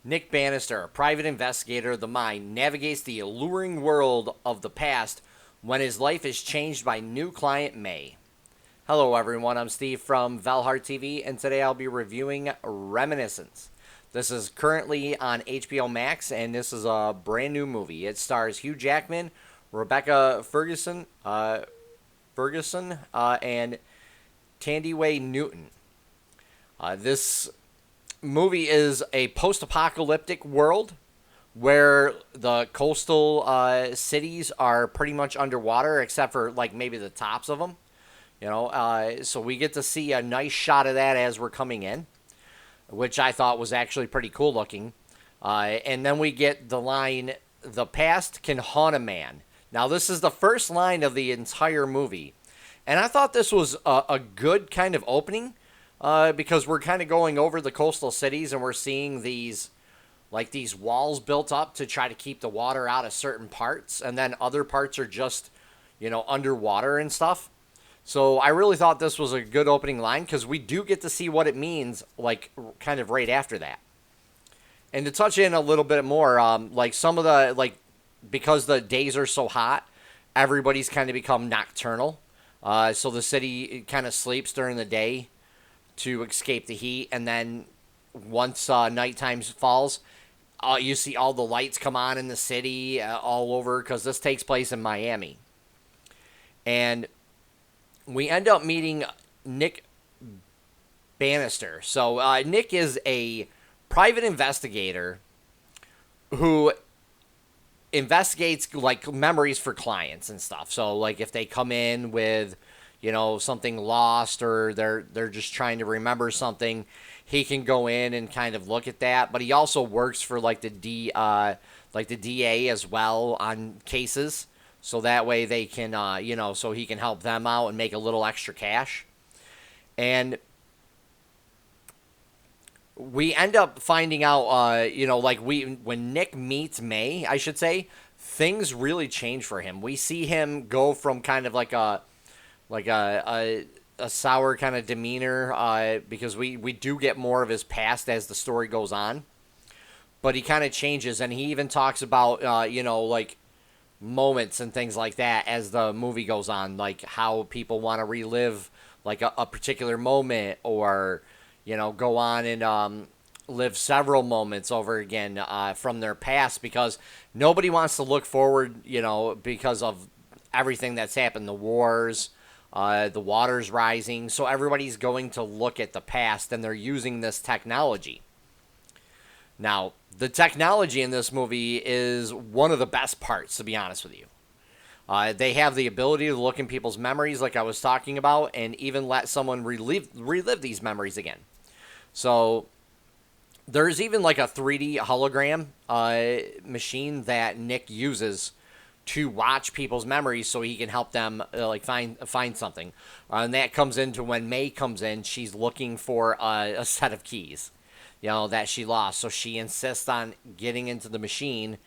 Nick Bannister, a private investigator of the mind, navigates the alluring world of the past when his life is changed by new client May. Hello, everyone. I'm Steve from Valhartv, and today I'll be reviewing Reminiscence. This is currently on HBO Max, and this is a brand new movie. It stars Hugh Jackman, Rebecca Ferguson, and Tandy Newton. This movie is a post-apocalyptic world where the coastal cities are pretty much underwater, except for like maybe the tops of them. So we get to see a nice shot of that as we're coming in, which I thought was actually pretty cool looking. And then we get the line, "The past can haunt a man." Now, this is the first line of the entire movie. And I thought this was a good kind of opening because we're kind of going over the coastal cities and we're seeing these walls built up to try to keep the water out of certain parts. And then other parts are just, underwater and stuff. So I really thought this was a good opening line because we do get to see what it means, like, kind of right after that. And to touch in a little bit more, some of the, because the days are so hot, everybody's kind of become nocturnal. So the city kind of sleeps during the day to escape the heat. And then once nighttime falls, you see all the lights come on in the city all over because this takes place in Miami. And we end up meeting Nick Bannister. So Nick is a private investigator who investigates like memories for clients and stuff. So like if they come in with, something lost or they're just trying to remember something, he can go in and kind of look at that. But he also works for the DA as well on cases. So that way they can, so he can help them out and make a little extra cash. And we end up finding out, when Nick meets May, I should say, things really change for him. We see him go from kind of like a sour kind of demeanor because we do get more of his past as the story goes on. But he kind of changes, and he even talks about, moments and things like that as the movie goes on, like how people want to relive like a particular moment or go on and live several moments over again from their past because nobody wants to look forward, because of everything that's happened, the wars, the water's rising, so everybody's going to look at the past and they're using this technology. Now, the technology in this movie is one of the best parts, to be honest with you. They have the ability to look in people's memories, like I was talking about, and even let someone relive these memories again. So there's even like a 3D hologram machine that Nick uses to watch people's memories so he can help them find something. And that comes into when May comes in. She's looking for a set of keys, that she lost. So she insists on getting into the machine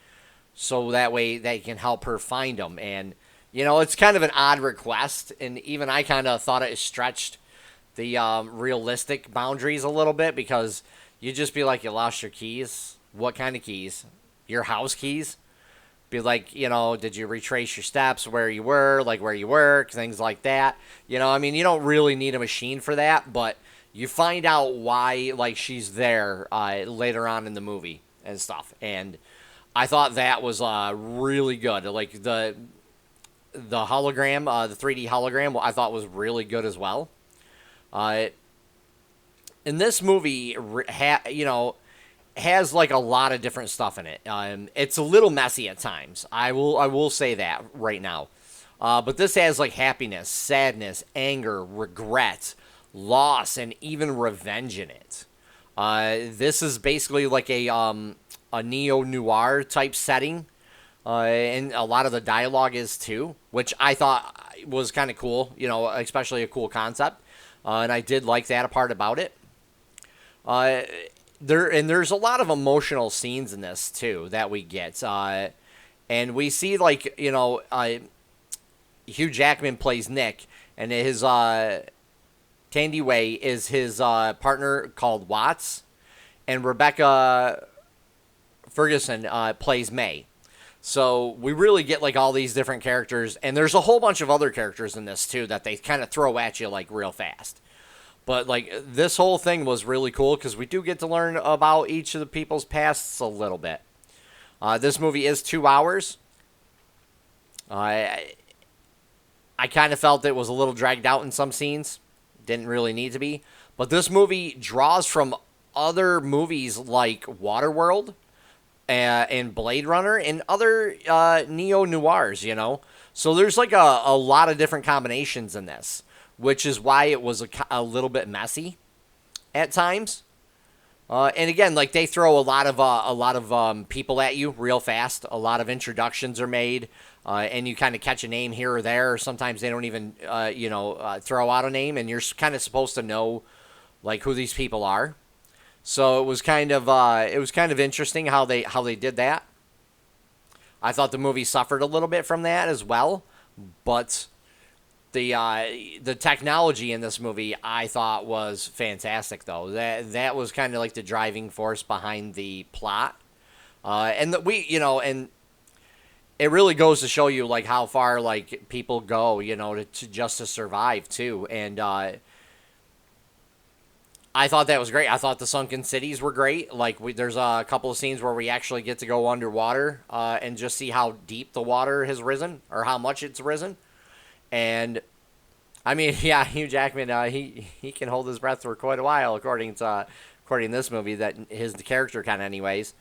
so that way they can help her find them. And, it's kind of an odd request. And even I kind of thought it stretched the realistic boundaries a little bit because you'd just be like, you lost your keys? What kind of keys? Your house keys? Be like, did you retrace your steps, where you were, like where you work, things like that. You don't really need a machine for that, but you find out why, she's there later on in the movie and stuff. And I thought that was really good. Like the hologram, the 3D hologram, I thought was really good as well. And this movie, has like a lot of different stuff in it. It's a little messy at times. I will say that right now. But this has like happiness, sadness, anger, regret, loss, and even revenge in it. This is basically like a neo-noir type setting. And a lot of the dialogue is too, which I thought was kind of cool, especially a cool concept. And I did like that part about it. There's a lot of emotional scenes in this too that we get. And we see Hugh Jackman plays Nick, and his Tandy is his partner called Watts, and Rebecca Ferguson plays May. So we really get like all these different characters, and there's a whole bunch of other characters in this too that they kind of throw at you like real fast. But like this whole thing was really cool because we do get to learn about each of the people's pasts a little bit. This movie is 2 hours. I kind of felt it was a little dragged out in some scenes. Didn't really need to be. But this movie draws from other movies like Waterworld and Blade Runner and other neo-noirs, you know. So there's like a lot of different combinations in this, which is why it was a little bit messy at times. And again, like they throw a lot of people at you real fast. A lot of introductions are made, and you kind of catch a name here or there. Or sometimes they don't even throw out a name, and you're kind of supposed to know like who these people are. So it was kind of interesting how they did that. I thought the movie suffered a little bit from that as well, but the technology in this movie I thought was fantastic though. That was kind of like the driving force behind the plot, and and it really goes to show you like how far like people go, to just to survive too, and I thought that was great. I thought the sunken cities were great. Like there's a couple of scenes where we actually get to go underwater and just see how deep the water has risen or how much it's risen. And I mean, yeah, Hugh Jackman, he can hold his breath for quite a while, according to this movie, that his character can, anyways.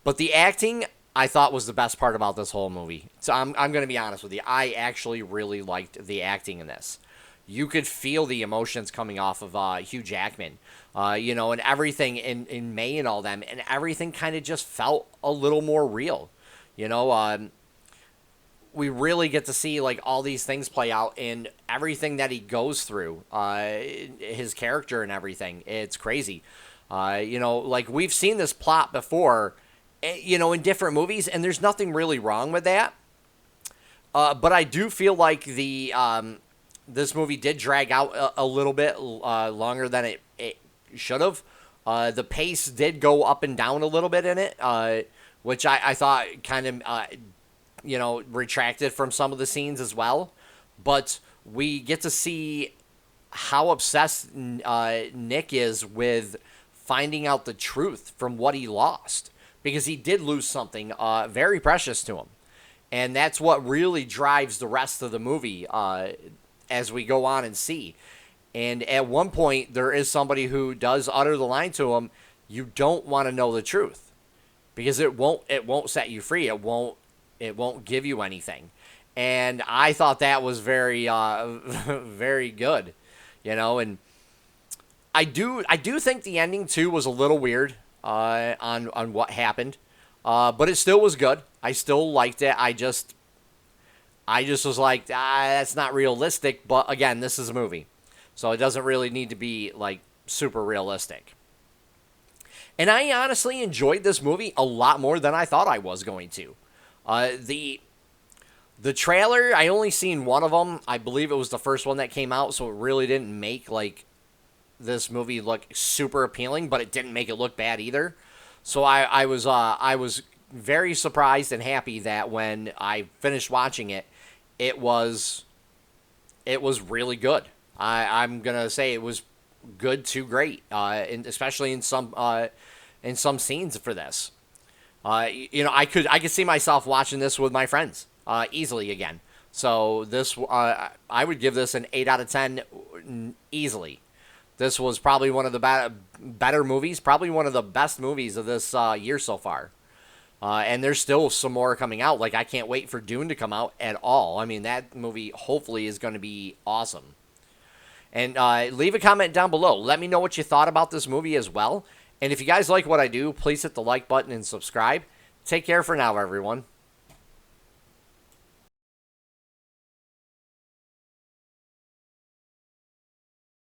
But the acting, I thought, was the best part about this whole movie. So I'm going to be honest with you. I actually really liked the acting in this. You could feel the emotions coming off of Hugh Jackman, and everything in May and all them, and everything kind of just felt a little more real, we really get to see like all these things play out in everything that he goes through, his character and everything. It's crazy. Like we've seen this plot before, in different movies, and there's nothing really wrong with that. But I do feel like this movie did drag out a little bit longer than it should have. The pace did go up and down a little bit in it, which I thought kind of, retracted from some of the scenes as well. But we get to see how obsessed Nick is with finding out the truth from what he lost. Because he did lose something very precious to him. And that's what really drives the rest of the movie as we go on and see. And at one point, there is somebody who does utter the line to him, you don't want to know the truth. Because it won't set you free. It won't give you anything. And I thought that was very, very good. And I do think the ending, too, was a little weird on what happened. But it still was good. I still liked it. I just was like, that's not realistic. But again, this is a movie. So it doesn't really need to be like super realistic. And I honestly enjoyed this movie a lot more than I thought I was going to. The trailer, I only seen one of them. I believe it was the first one that came out. So it really didn't make like this movie look super appealing. But it didn't make it look bad either. So I was very surprised and happy that when I finished watching it, it was really good. I'm gonna say it was good to great, especially in some scenes for this. I could see myself watching this with my friends easily again. So this I would give this an 8 out of 10 easily. This was probably one of the better movies, probably one of the best movies of this year so far. And there's still some more coming out. Like, I can't wait for Dune to come out at all. I mean, that movie hopefully is going to be awesome. And leave a comment down below. Let me know what you thought about this movie as well. And if you guys like what I do, please hit the like button and subscribe. Take care for now, everyone.